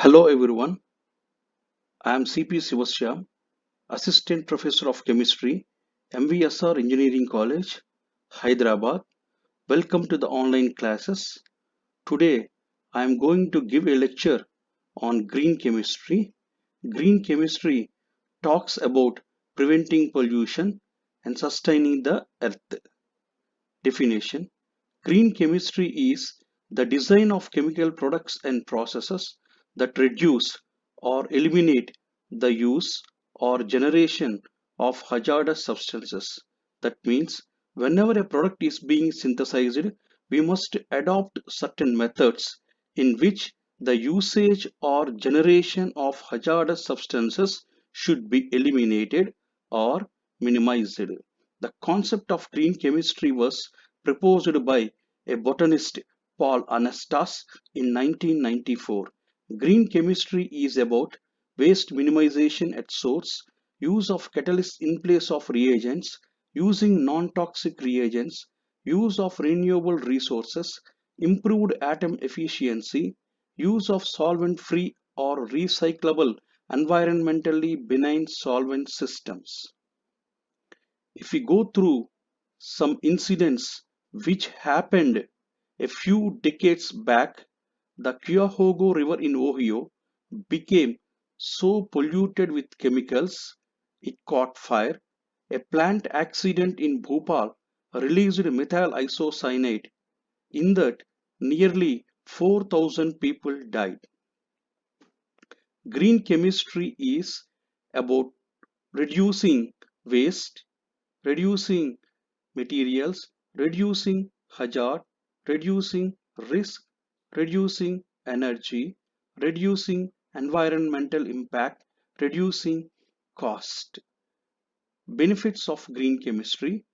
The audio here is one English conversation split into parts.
Hello everyone, I am CP Siva, Assistant Professor of Chemistry, MVSR Engineering College, Hyderabad. Welcome to the online classes. Today I am going to give a lecture on green chemistry. Green chemistry talks about preventing pollution and sustaining the earth. Definition: green chemistry is the design of chemical products and processes that reduce or eliminate the use or generation of hazardous substances. That means whenever a product is being synthesized, we must adopt certain methods in which the usage or generation of hazardous substances should be eliminated or minimized. The concept of green chemistry was proposed by a botanist, Paul Anastas, in 1994. Green chemistry is about waste minimization at source, use of catalysts in place of reagents, using non-toxic reagents, use of renewable resources, improved atom efficiency, use of solvent-free or recyclable environmentally benign solvent systems. If we go through some incidents which happened a few decades back, the Cuyahoga River in Ohio became so polluted with chemicals it caught fire. A plant accident in Bhopal released methyl isocyanate. In that, nearly 4,000 people died. Green chemistry is about reducing waste, reducing materials, reducing hazard, reducing risk, reducing energy, reducing environmental impact, reducing cost. Benefits of green chemistry.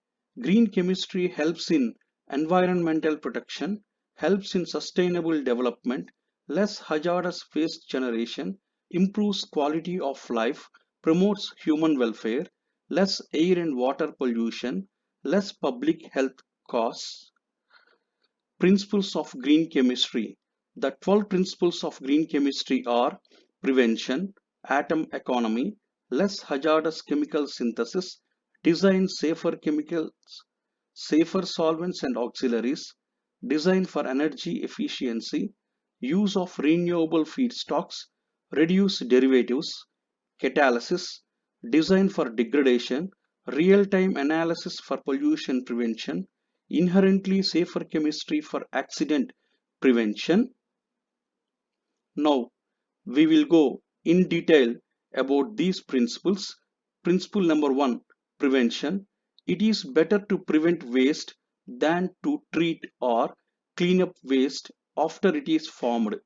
Green chemistry helps in environmental protection, helps in sustainable development, less hazardous waste generation, improves quality of life, promotes human welfare, less air and water pollution, less public health costs. Principles of green chemistry. The 12 principles of green chemistry are prevention, atom economy, less hazardous chemical synthesis, design safer chemicals, safer solvents and auxiliaries, design for energy efficiency, use of renewable feedstocks, reduce derivatives, catalysis, design for degradation, real-time analysis for pollution prevention, inherently safer chemistry for accident prevention. Now we will go in detail about these principles. Principle number one, prevention. It is better to prevent waste than to treat or clean up waste after it is formed.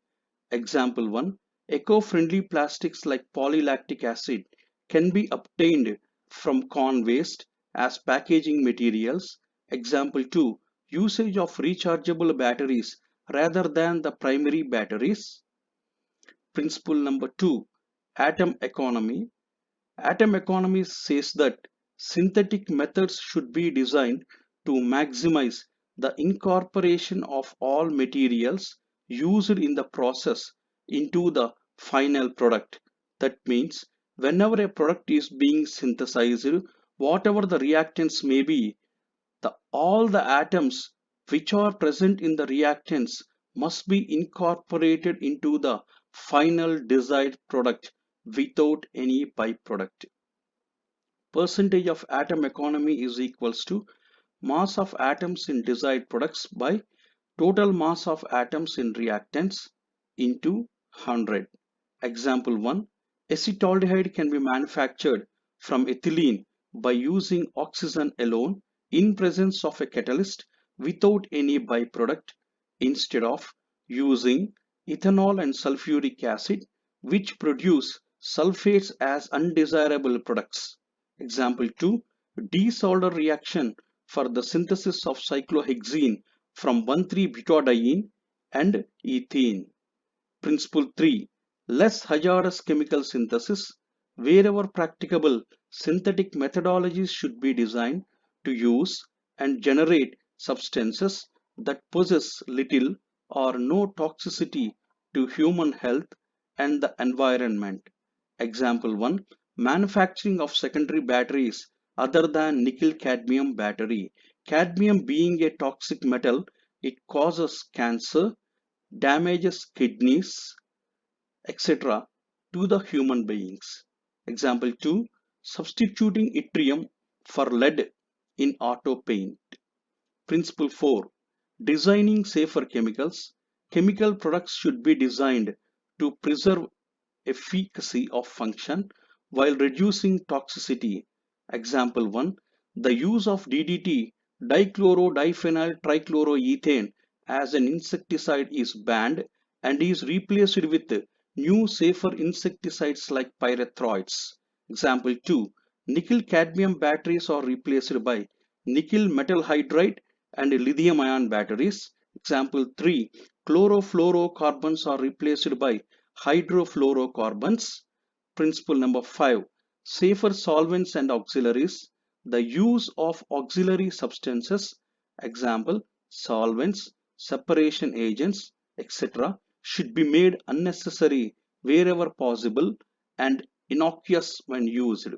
Example 1. Eco-friendly plastics like polylactic acid can be obtained from corn waste as packaging materials. Example 2. Usage of rechargeable batteries rather than the primary batteries. Principle number 2. Atom economy. Atom economy says that synthetic methods should be designed to maximize the incorporation of all materials used in the process into the final product. That means whenever a product is being synthesized, whatever the reactants may be, all the atoms which are present in the reactants must be incorporated into the final desired product without any byproduct. Percentage of atom economy is equals to mass of atoms in desired products by total mass of atoms in reactants into 100. Example 1. Acetaldehyde can be manufactured from ethylene by using oxygen alone in presence of a catalyst without any byproduct instead of using ethanol and sulfuric acid, which produce sulfates as undesirable products. Example 2. Desolder reaction for the synthesis of cyclohexene from 1,3-butadiene and ethene. Principle 3. Less hazardous chemical synthesis. Wherever practicable, synthetic methodologies should be designed to use and generate substances that possess little or no toxicity to human health and the environment. Example 1. Manufacturing of secondary batteries other than nickel cadmium battery. Cadmium being a toxic metal, it causes cancer, damages kidneys, etc. to the human beings. Example 2. Substituting yttrium for lead in auto paint. Principle 4. Designing safer chemicals. Chemical products should be designed to preserve efficacy of function while reducing toxicity. Example 1. The use of DDT, dichloro-diphenyl trichloroethane, as an insecticide is banned and is replaced with new safer insecticides like pyrethroids. Example 2. Nickel cadmium batteries are replaced by nickel metal hydride and lithium ion batteries. Example 3. Chlorofluorocarbons are replaced by hydrofluorocarbons. Principle number 5. Safer solvents and auxiliaries. The use of auxiliary substances, example, solvents, separation agents, etc., should be made unnecessary wherever possible and innocuous when used.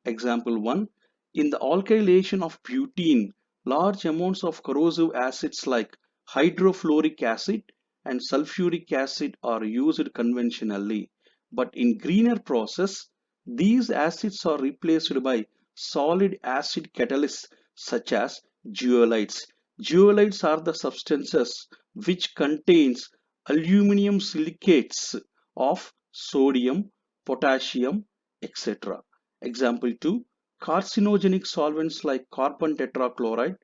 Example 1. In the alkylation of butene, large amounts of corrosive acids like hydrofluoric acid and sulfuric acid are used conventionally. But in greener process, these acids are replaced by solid acid catalysts such as zeolites. Zeolites are the substances which contains aluminum silicates of sodium, potassium, etc. Example 2. Carcinogenic solvents like carbon tetrachloride,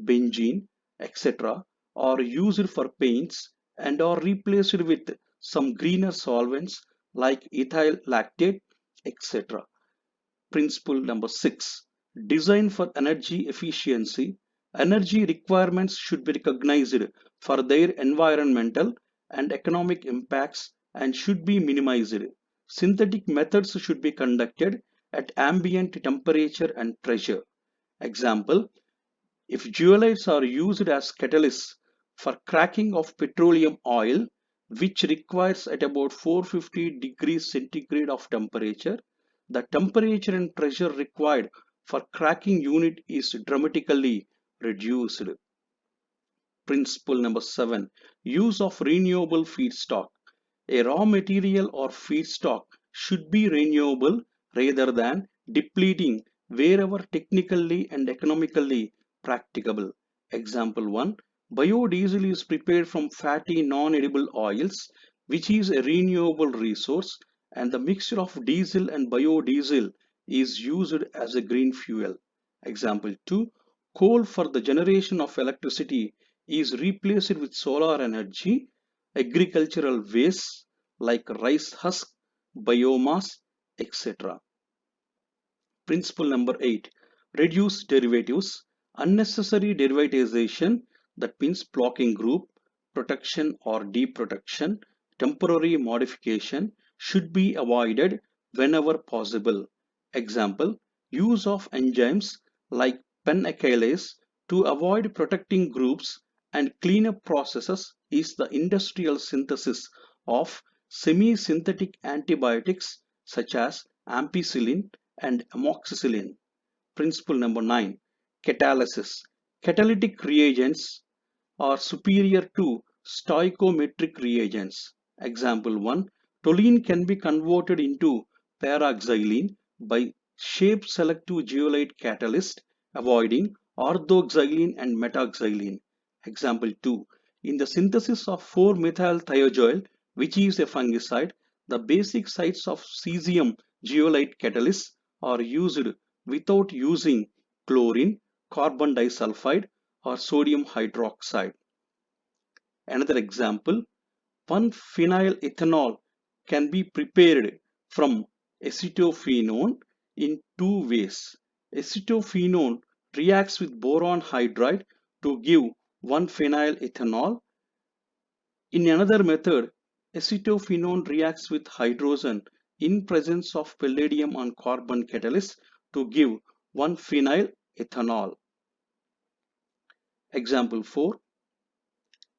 benzene, etc. are used for paints and are replaced with some greener solvents like ethyl lactate, etc. Principle number 6. Design for energy efficiency. Energy requirements should be recognized for their environmental and economic impacts and should be minimized. Synthetic methods should be conducted at ambient temperature and pressure. Example, if zeolites are used as catalysts for cracking of petroleum oil, which requires at about 450 degrees centigrade of temperature, the temperature and pressure required for cracking unit is dramatically reduced. Principle number 7. Use of renewable feedstock. A raw material or feedstock should be renewable rather than depleting wherever technically and economically practicable. Example 1. Biodiesel is prepared from fatty non-edible oils, which is a renewable resource, and the mixture of diesel and biodiesel is used as a green fuel. Example 2. Coal for the generation of electricity is replaced with solar energy. Agricultural waste like rice husk, biomass, etc. Principle number 8. Reduce derivatives. Unnecessary derivatization, that means blocking group, protection or deprotection, temporary modification should be avoided whenever possible. Example, use of enzymes like penacylase to avoid protecting groups and cleanup processes is the industrial synthesis of semi-synthetic antibiotics such as ampicillin and amoxicillin. Principle number 9. Catalysis. Catalytic reagents are superior to stoichiometric reagents. Example 1. Toluene can be converted into paraxylene by shape selective zeolite catalyst, avoiding orthoxylene and metaxylene. Example 2. In the synthesis of 4-methyl-thiazole, which is a fungicide, the basic sites of cesium zeolite catalysts are used without using chlorine, carbon disulfide, or sodium hydroxide. Another example, 1-phenyl ethanol can be prepared from acetophenone in two ways. Acetophenone reacts with boron hydride to give 1-phenyl ethanol. In another method, acetophenone reacts with hydrogen in presence of palladium and carbon catalyst to give 1-phenyl ethanol. Example 4.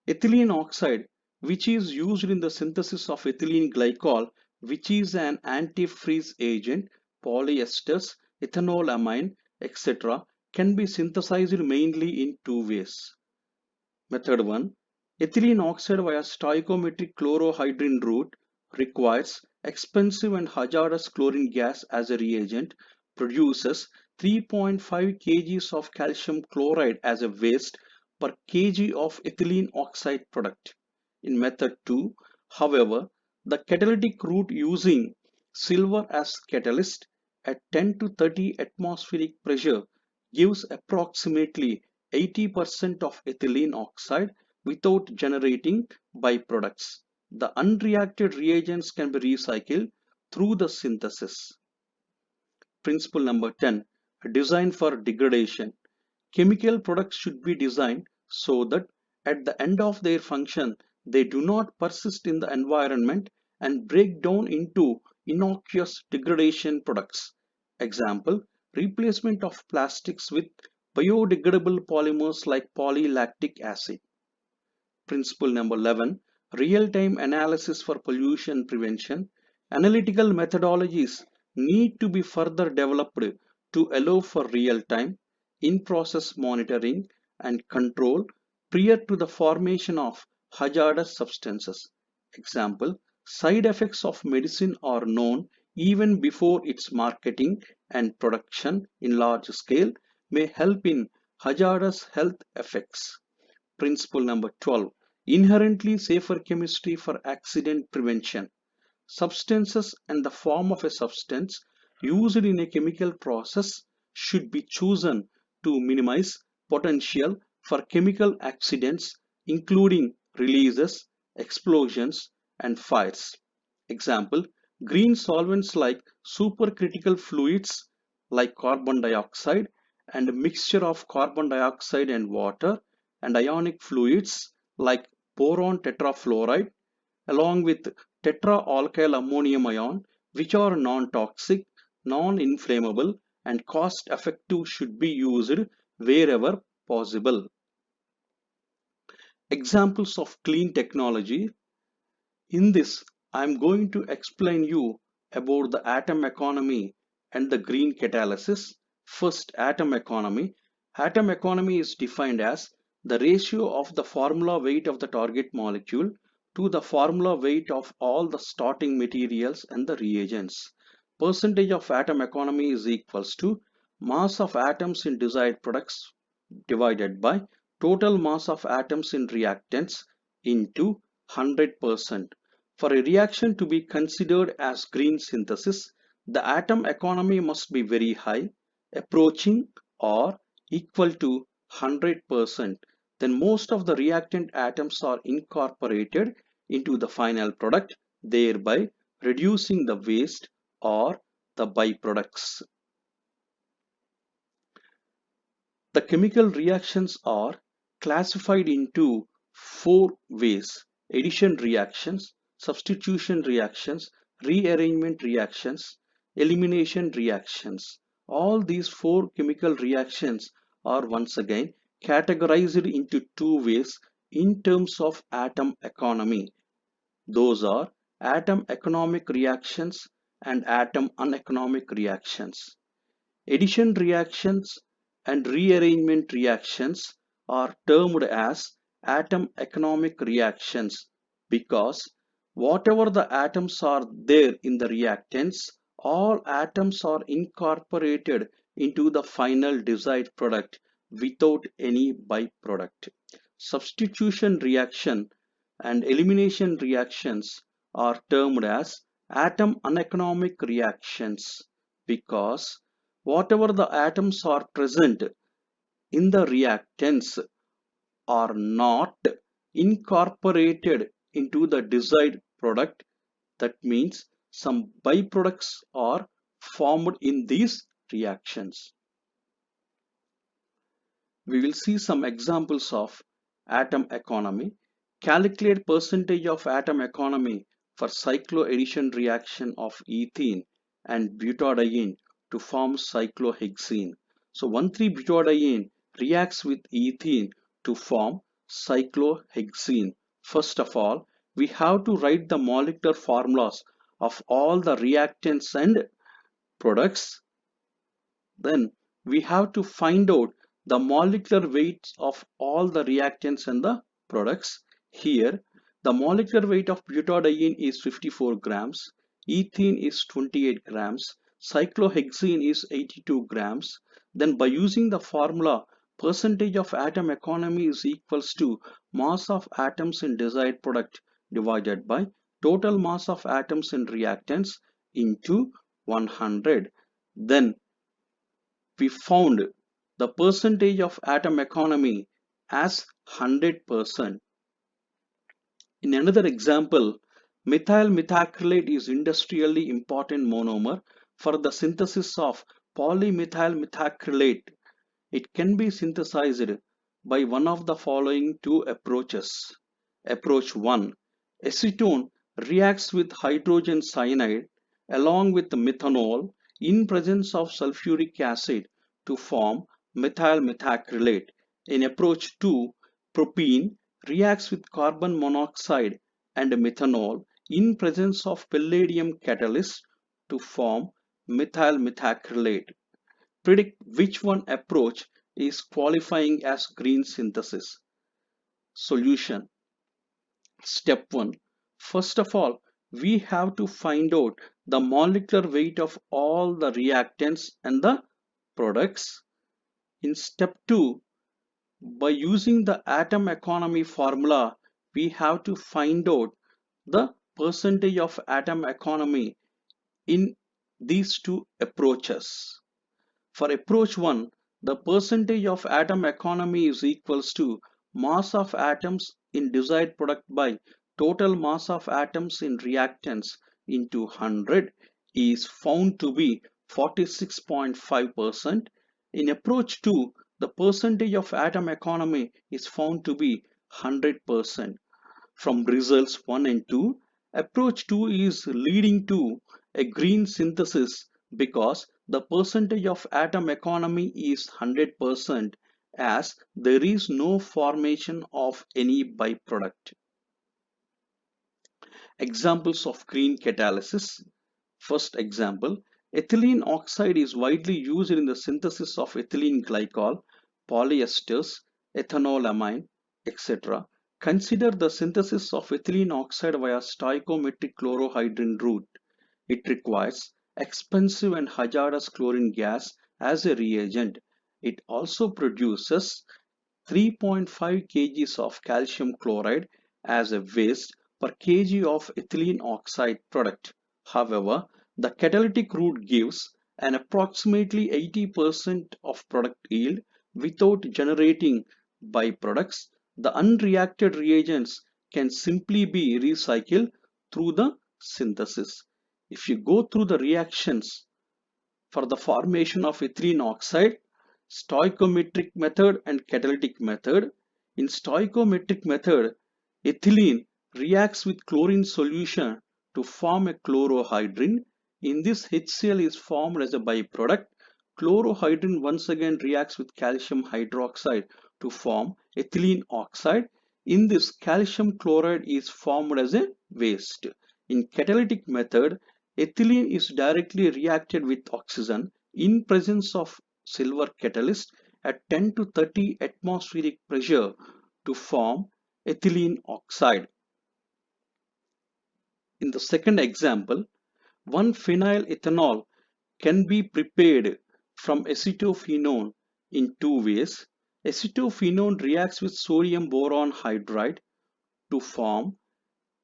Ethylene oxide which is used in the synthesis of ethylene glycol, which is an antifreeze agent, polyesters, ethanolamine, etc., can be synthesized mainly in two ways. Method 1. Ethylene oxide via stoichiometric chlorohydrin route requires expensive and hazardous chlorine gas as a reagent, produces 3.5 kgs of calcium chloride as a waste per kg of ethylene oxide product. In method 2, however, the catalytic route using silver as catalyst at 10 to 30 atmospheric pressure gives approximately 80% of ethylene oxide without generating byproducts. The unreacted reagents can be recycled through the synthesis. Principle number 10. Design for degradation. Chemical products should be designed so that at the end of their function, they do not persist in the environment and break down into innocuous degradation products. Example, replacement of plastics with biodegradable polymers like polylactic acid. Principle number 11. Real-time analysis for pollution prevention. Analytical methodologies need to be further developed to allow for real-time, in-process monitoring and control prior to the formation of hazardous substances. Example, side effects of medicine are known even before its marketing and production in large scale may help in hazardous health effects. Principle number 12. Inherently safer chemistry for accident prevention. Substances and the form of a substance used in a chemical process should be chosen to minimize potential for chemical accidents, including releases, explosions, and fires. Example, green solvents like supercritical fluids like carbon dioxide and a mixture of carbon dioxide and water and ionic fluids like boron tetrafluoride along with tetraalkyl ammonium ion, which are non-toxic, non-inflammable, and cost-effective, should be used wherever possible. Examples of clean technology. In this, I am going to explain you about the atom economy and the green catalysis. First, atom economy. Atom economy is defined as the ratio of the formula weight of the target molecule to the formula weight of all the starting materials and the reagents. Percentage of atom economy is equals to mass of atoms in desired products divided by total mass of atoms in reactants into 100%. For a reaction to be considered as green synthesis, the atom economy must be very high, approaching or equal to 100%. Then most of the reactant atoms are incorporated into the final product, thereby reducing the waste or the byproducts. The chemical reactions are classified into four ways: addition reactions, substitution reactions, rearrangement reactions, elimination reactions. All these four chemical reactions are once again categorized into two ways in terms of atom economy. Those are atom economic reactions and atom uneconomic reactions. Addition reactions and rearrangement reactions are termed as atom economic reactions because whatever the atoms are there in the reactants, all atoms are incorporated into the final desired product without any byproduct. Substitution reaction and elimination reactions are termed as atom uneconomic reactions because whatever the atoms are present in the reactants are not incorporated into the desired product. That means some byproducts are formed in these reactions. We will see some examples of atom economy. Calculate percentage of atom economy for cycloaddition reaction of ethene and butadiene to form cyclohexene. So 1,3-butadiene reacts with ethene to form cyclohexene. First of all, we have to write the molecular formulas of all the reactants and products. Then we have to find out the molecular weights of all the reactants and the products. Here, the molecular weight of butadiene is 54 grams, ethene is 28 grams, cyclohexene is 82 grams. Then by using the formula, percentage of atom economy is equals to mass of atoms in desired product divided by total mass of atoms in reactants into 100. Then we found the percentage of atom economy as 100%. In another example, methyl methacrylate is industrially important monomer for the synthesis of polymethyl methacrylate. It can be synthesized by one of the following two approaches. Approach 1. Acetone reacts with hydrogen cyanide along with methanol in presence of sulfuric acid to form methyl methacrylate. In approach 2, propene reacts with carbon monoxide and methanol in presence of palladium catalyst to form methyl methacrylate. Predict which one approach is qualifying as green synthesis. Solution. Step 1. First of all, we have to find out the molecular weight of all the reactants and the products. In step 2, by using the atom economy formula, we have to find out the percentage of atom economy in these two approaches. For approach 1, the percentage of atom economy is equals to mass of atoms in desired product by total mass of atoms in reactants into 100 is found to be 46.5%. In approach 2, the percentage of atom economy is found to be 100%. From results 1 and 2, approach 2 is leading to a green synthesis because the percentage of atom economy is 100% as there is no formation of any byproduct. Examples of green catalysis. First example, ethylene oxide is widely used in the synthesis of ethylene glycol, polyesters, ethanolamine, etc. Consider the synthesis of ethylene oxide via stoichiometric chlorohydrin route. It requires expensive and hazardous chlorine gas as a reagent. It also produces 3.5 kgs of calcium chloride as a waste per kg of ethylene oxide product. However, the catalytic route gives an approximately 80% of product yield without generating byproducts. The unreacted reagents can simply be recycled through the synthesis. If you go through the reactions for the formation of ethylene oxide, stoichiometric method and catalytic method. In stoichiometric method, ethylene reacts with chlorine solution to form a chlorohydrin. In this, HCl is formed as a byproduct. Chlorohydrin once again reacts with calcium hydroxide to form ethylene oxide. In this, calcium chloride is formed as a waste. In catalytic method, ethylene is directly reacted with oxygen in presence of silver catalyst at 10 to 30 atmospheric pressure to form ethylene oxide. In the second example, 1-phenyl ethanol can be prepared from acetophenone in two ways. Acetophenone reacts with sodium boron hydride to form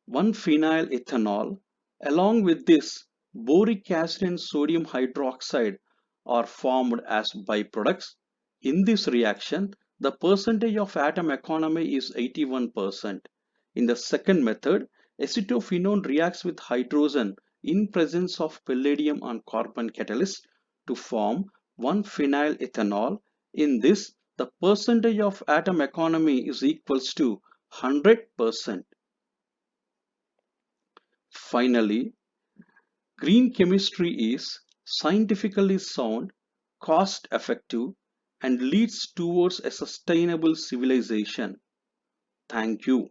1-phenyl ethanol. Along with this, boric acid and sodium hydroxide are formed as byproducts. In this reaction, the percentage of atom economy is 81%. In the second method, acetophenone reacts with hydrogen in presence of palladium and carbon catalyst to form 1-phenyl ethanol. In this, the percentage of atom economy is equals to 100%. Finally, green chemistry is scientifically sound, cost effective, and leads towards a sustainable civilization. Thank you.